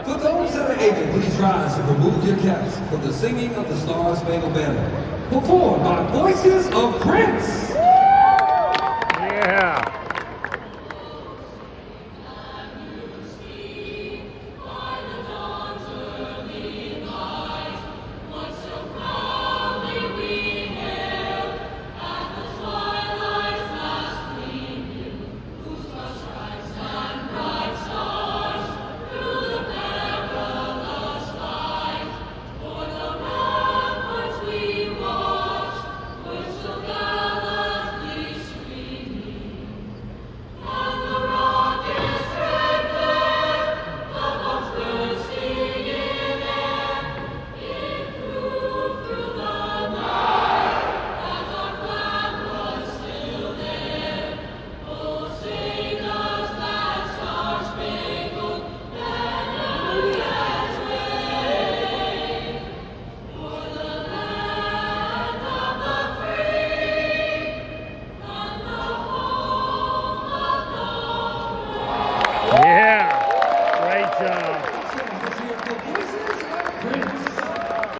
For those that are able, please rise and remove your caps for the singing of the Star Spangled Banner, performed by Voices of Prince. Yeah. Yeah, great job.